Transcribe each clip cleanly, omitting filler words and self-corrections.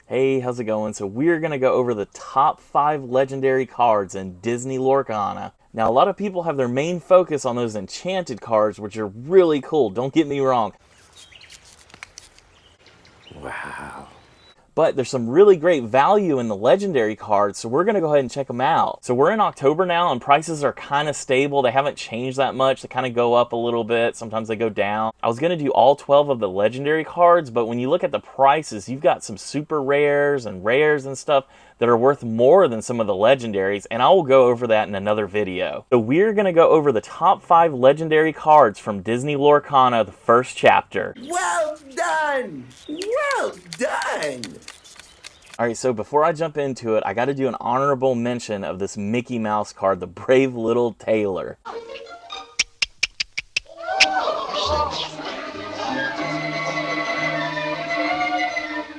Hey, how's it going? So we're going to go over the top 5 legendary cards in Disney Lorcana. Now, a lot of people have their main focus on those enchanted cards, which are really cool, don't get me wrong. Wow. But there's some really great value in the legendary cards, so we're going to go ahead and check them out. So we're in October now, and prices are kind of stable. They haven't changed that much. They kind of go up a little bit. Sometimes they go down. I was going to do all 12 of the legendary cards, but when you look at the prices, you've got some super rares and stuff that are worth more than some of the legendaries, and I will go over that in another video. So we're going to go over the top 5 legendary cards from Disney Lorcana, the first chapter. Well done! Well done! Alright, so before I jump into it, I gotta do an honorable mention of this Mickey Mouse card, the Brave Little Tailor.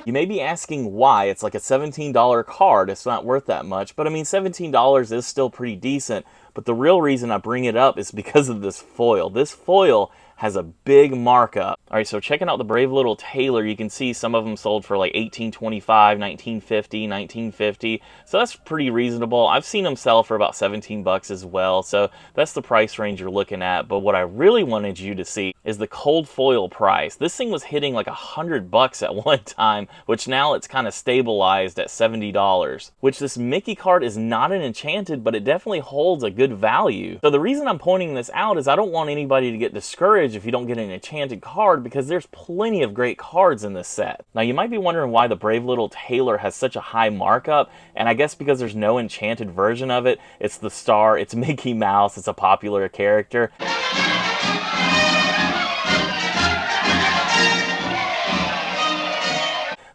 You may be asking why. It's like a $17 card, it's not worth that much, but I mean $17 is still pretty decent, but the real reason I bring it up is because of this foil. This foil has a big markup. Alright, so checking out the Brave Little Tailor, you can see some of them sold for like $18.25, $19.50, $19.50, so that's pretty reasonable. I've seen them sell for about 17 bucks as well, so that's the price range you're looking at. But what I really wanted you to see is the cold foil price. This thing was hitting like 100 bucks at one time, which now it's kind of stabilized at $70, which this Mickey card is not an enchanted, but it definitely holds a good value. So the reason I'm pointing this out is I don't want anybody to get discouraged if you don't get an enchanted card, because there's plenty of great cards in this set. Now you might be wondering why the Brave Little Tailor has such a high markup, and I guess because there's no enchanted version of it. It's the star, it's Mickey Mouse, it's a popular character.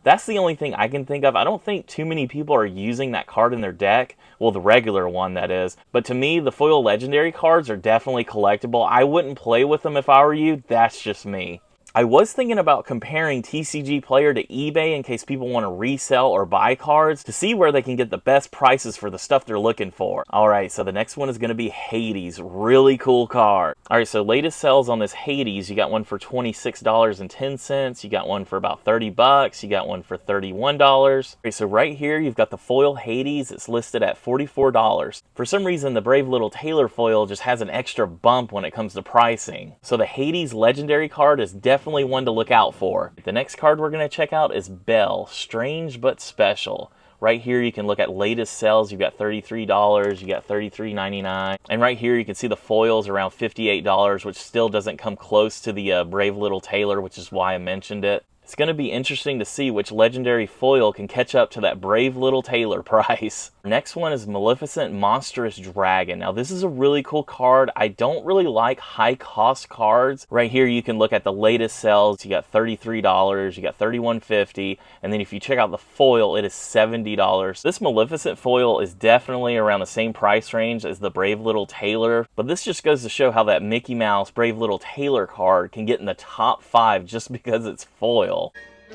That's the only thing I can think of. I don't think too many people are using that card in their deck. Well, the regular one, that is. But to me, the foil legendary cards are definitely collectible. I wouldn't play with them if I were you. That's just me. I was thinking about comparing TCG Player to eBay in case people want to resell or buy cards to see where they can get the best prices for the stuff they're looking for. Alright, so the next one is going to be Hades. Really cool card. Alright, so latest sales on this Hades, you got one for $26.10, you got one for about 30 bucks, you got one for $31. Alright, so right here you've got the foil Hades. It's listed at $44. For some reason, the Brave Little Tailor foil just has an extra bump when it comes to pricing. So the Hades legendary card is definitely one to look out for. The next card we're going to check out is Belle, strange but special. Right here you can look at latest sales. You've got $33, you got $33.99, and right here you can see the foils around $58, which still doesn't come close to the Brave Little Tailor, which is why I mentioned it. It's going to be interesting to see which legendary foil can catch up to that Brave Little Tailor price. Next one is Maleficent Monstrous Dragon. Now this is a really cool card. I don't really like high cost cards. Right here you can look at the latest sales. You got $33, you got $31.50, and then if you check out the foil, it is $70. This Maleficent foil is definitely around the same price range as the Brave Little Tailor, but this just goes to show how that Mickey Mouse Brave Little Tailor card can get in the top 5 just because it's foil.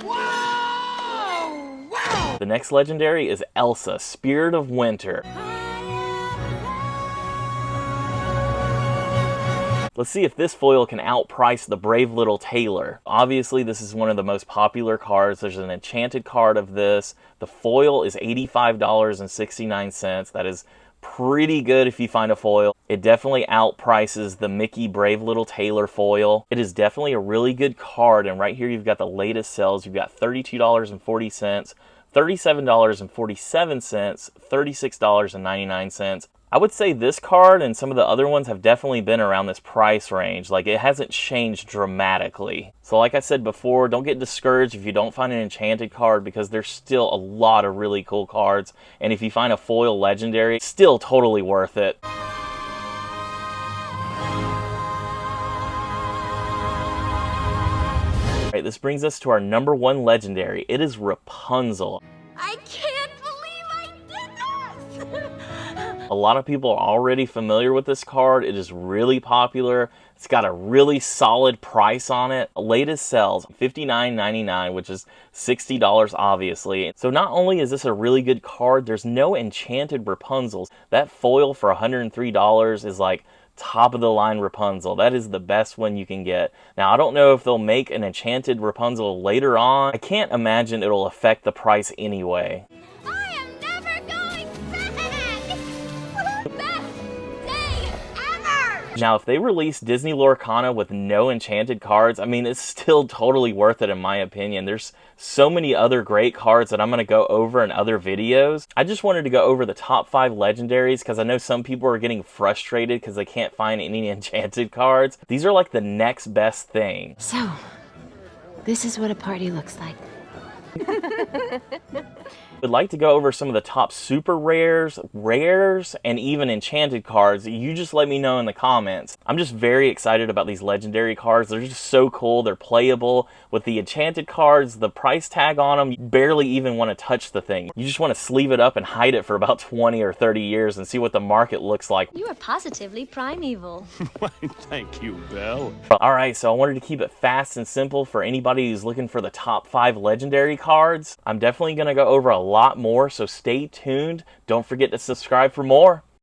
Wow! Wow! The next legendary is Elsa, Spirit of Winter. Let's see if this foil can outprice the Brave Little Tailor. Obviously, this is one of the most popular cards. There's an enchanted card of this. The foil is $85.69. That is pretty good if you find a foil. It definitely outprices the Mickey Brave Little Tailor foil. It is definitely a really good card, and right here you've got the latest sales. You've got $32.40, $37.47, $36.99. I would say this card and some of the other ones have definitely been around this price range. Like, it hasn't changed dramatically. So like I said before, don't get discouraged if you don't find an enchanted card, because there's still a lot of really cool cards. And if you find a foil legendary, still totally worth it. Alright, this brings us to our number 1 legendary. It is Rapunzel. I can't believe I did this! A lot of people are already familiar with this card. It is really popular. It's got a really solid price on it. Latest sells $59.99, which is $60 obviously. So not only is this a really good card, there's no enchanted Rapunzels. That foil for $103 is like top of the line Rapunzel. That is the best one you can get. Now, I don't know if they'll make an enchanted Rapunzel later on. I can't imagine it'll affect the price anyway. I am never going back! Best day ever! Now, if they release Disney Lorcana with no enchanted cards, I mean, it's still totally worth it in my opinion. There's so many other great cards that I'm going to go over in other videos. I just wanted to go over the top 5 legendaries because I know some people are getting frustrated because they can't find any enchanted cards. These are like the next best thing. So, this is what a party looks like. Would like to go over some of the top super rares, and even enchanted cards. You just let me know in the comments. I'm just very excited about these legendary cards. They're just so cool. They're playable. With the enchanted cards, the price tag on them, you barely even want to touch the thing. You just want to sleeve it up and hide it for about 20 or 30 years and see what the market looks like. You are positively primeval. Why, thank you, Belle. Alright, so I wanted to keep it fast and simple for anybody who's looking for the top 5 legendary cards. I'm definitely going to go over a lot more, so stay tuned. Don't forget to subscribe for more.